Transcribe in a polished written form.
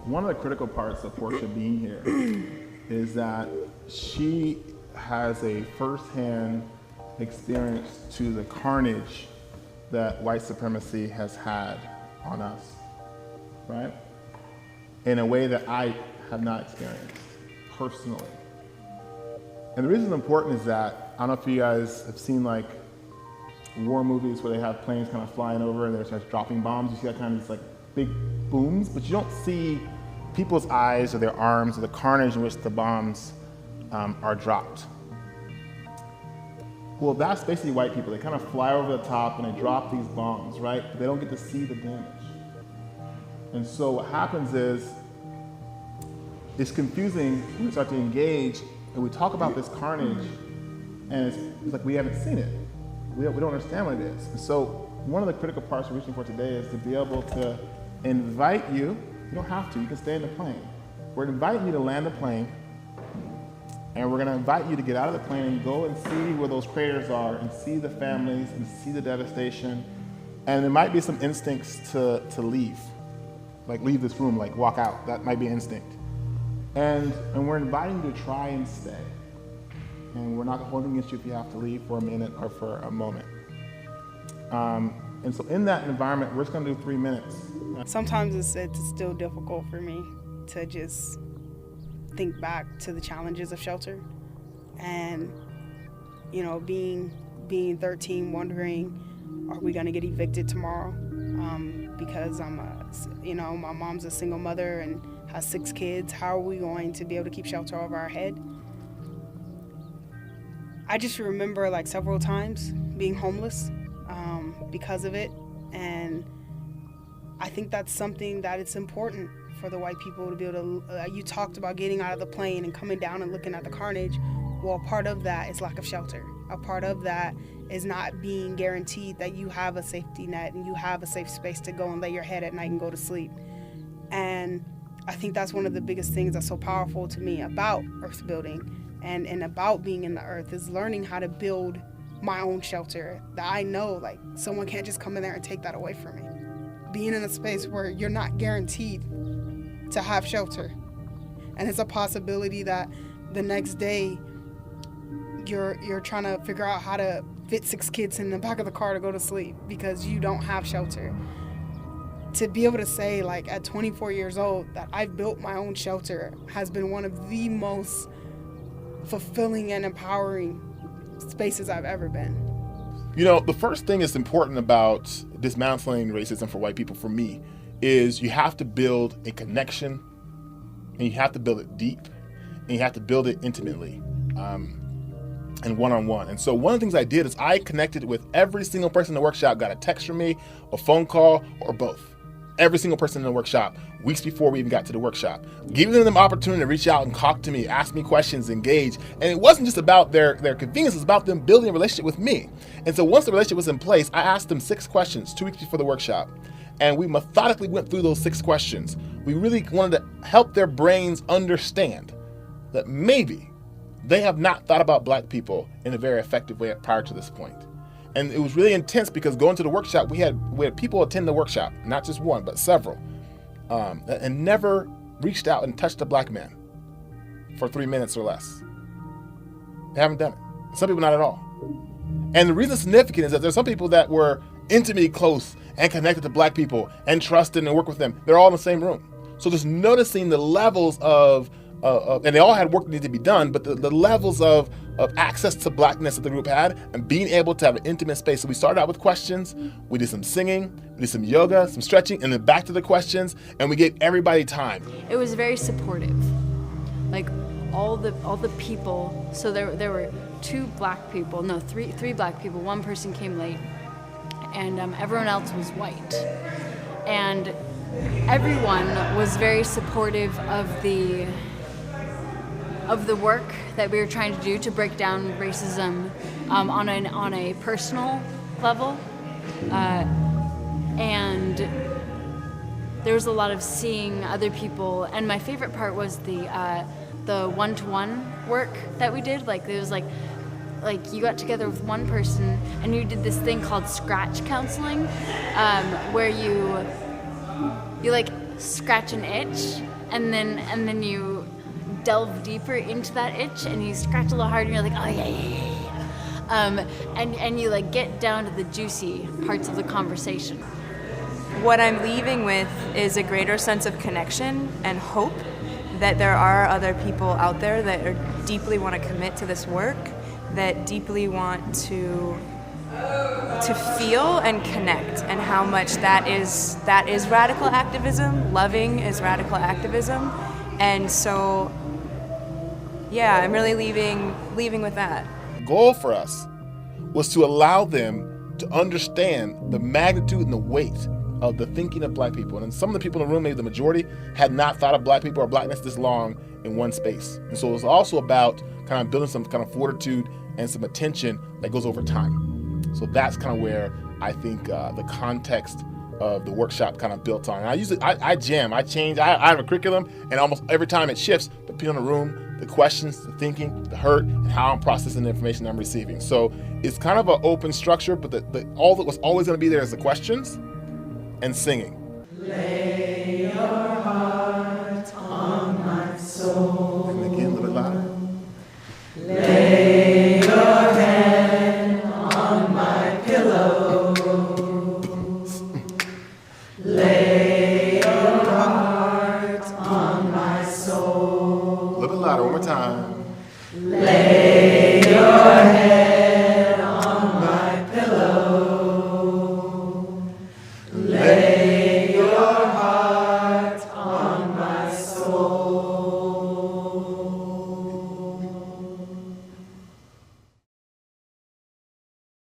One of the critical parts of Portia being here is that she has a firsthand experience to the carnage that white supremacy has had on us, right? In a way that I have not experienced personally. And the reason it's important is that, I don't know if you guys have seen like war movies where they have planes kind of flying over and they're just dropping bombs. You see that kind of just like big booms, but you don't see people's eyes or their arms or the carnage in which the bombs are dropped. Well, that's basically white people. They kind of fly over the top and they drop these bombs, right? But they don't get to see the damage. And so what happens is, it's confusing when we start to engage and we talk about this carnage and it's like we haven't seen it. We don't understand what it is. And so one of the critical parts we're reaching for today is to be able to invite you. You don't have to, you can stay in the plane. We're inviting you to land the plane, and we're gonna invite you to get out of the plane and go and see where those craters are and see the families and see the devastation. And there might be some instincts to leave, like leave this room, like walk out. That might be instinct. And we're inviting you to try and stay. And we're not holding against you if you have to leave for a minute or for a moment. And so in that environment, we're just gonna do 3 minutes. Sometimes it's still difficult for me to just think back to the challenges of shelter, and being 13, wondering, are we gonna get evicted tomorrow? Because my mom's a single mother and has 6 kids. How are we going to be able to keep shelter over our head? I just remember like several times being homeless because of it, and I think that's something that it's important for the white people to be able to, you talked about getting out of the plane and coming down and looking at the carnage. Well, a part of that is lack of shelter. A part of that is not being guaranteed that you have a safety net and you have a safe space to go and lay your head at night and go to sleep. And I think that's one of the biggest things that's so powerful to me about earth building and about being in the earth, is learning how to build my own shelter, that I know like someone can't just come in there and take that away from me. Being in a space where you're not guaranteed to have shelter, and it's a possibility that the next day you're trying to figure out how to fit 6 kids in the back of the car to go to sleep because you don't have shelter. To be able to say like at 24 years old that I've built my own shelter has been one of the most fulfilling and empowering spaces I've ever been. The first thing that's important about dismantling racism for white people, for me, is you have to build a connection, and you have to build it deep, and you have to build it intimately, and one-on-one. And so one of the things I did is I connected with every single person in the workshop, got a text from me, a phone call, or both. Every single person in the workshop, weeks before we even got to the workshop, giving them the opportunity to reach out and talk to me, ask me questions, engage. And it wasn't just about their convenience, it was about them building a relationship with me. And so once the relationship was in place, I asked them 6 questions 2 weeks before the workshop. And we methodically went through those 6 questions. We really wanted to help their brains understand that maybe they have not thought about Black people in a very effective way prior to this point. And it was really intense because going to the workshop, we had people attend the workshop, not just one, but several, and never reached out and touched a Black man for 3 minutes or less. They haven't done it. Some people not at all. And the reason it's significant is that there's some people that were intimately close and connected to Black people and trusted and worked with them. They're all in the same room. So just noticing the levels of and they all had work that needed to be done, but the levels of access to Blackness that the group had and being able to have an intimate space. So we started out with questions, we did some singing, we did some yoga, some stretching, and then back to the questions, and we gave everybody time. It was very supportive. Like all the people, so there were 2 black people, no, three black people, 1 person came late, and everyone else was white. And everyone was very supportive of the work that we were trying to do to break down racism on a personal level, and there was a lot of seeing other people. And my favorite part was the one-to-one work that we did. Like it was like you got together with one person and you did this thing called scratch counseling, where you you like scratch an itch, and then you delve deeper into that itch, and you scratch a little harder, and you're like, oh yeah. And you like get down to the juicy parts of the conversation. What I'm leaving with is a greater sense of connection and hope that there are other people out there that deeply want to commit to this work, that deeply want to feel and connect, and how much that is radical activism. Loving is radical activism. And so, yeah, I'm really leaving with that. The goal for us was to allow them to understand the magnitude and the weight of the thinking of Black people. And some of the people in the room, maybe the majority, had not thought of Black people or Blackness this long in one space. And so it was also about kind of building some kind of fortitude and some attention that goes over time. So that's kind of where I think the context of the workshop kind of built on. And I jam, I change, I have a curriculum, and almost every time it shifts, depending on the room, the questions, the thinking, the hurt, and how I'm processing the information I'm receiving. So it's kind of an open structure, but all that was always going to be there is the questions and singing. Lay your heart on my soul. And again, a little bit louder. Lay your head on my pillow. Lay your heart on my soul. A little bit louder, one more time. Lay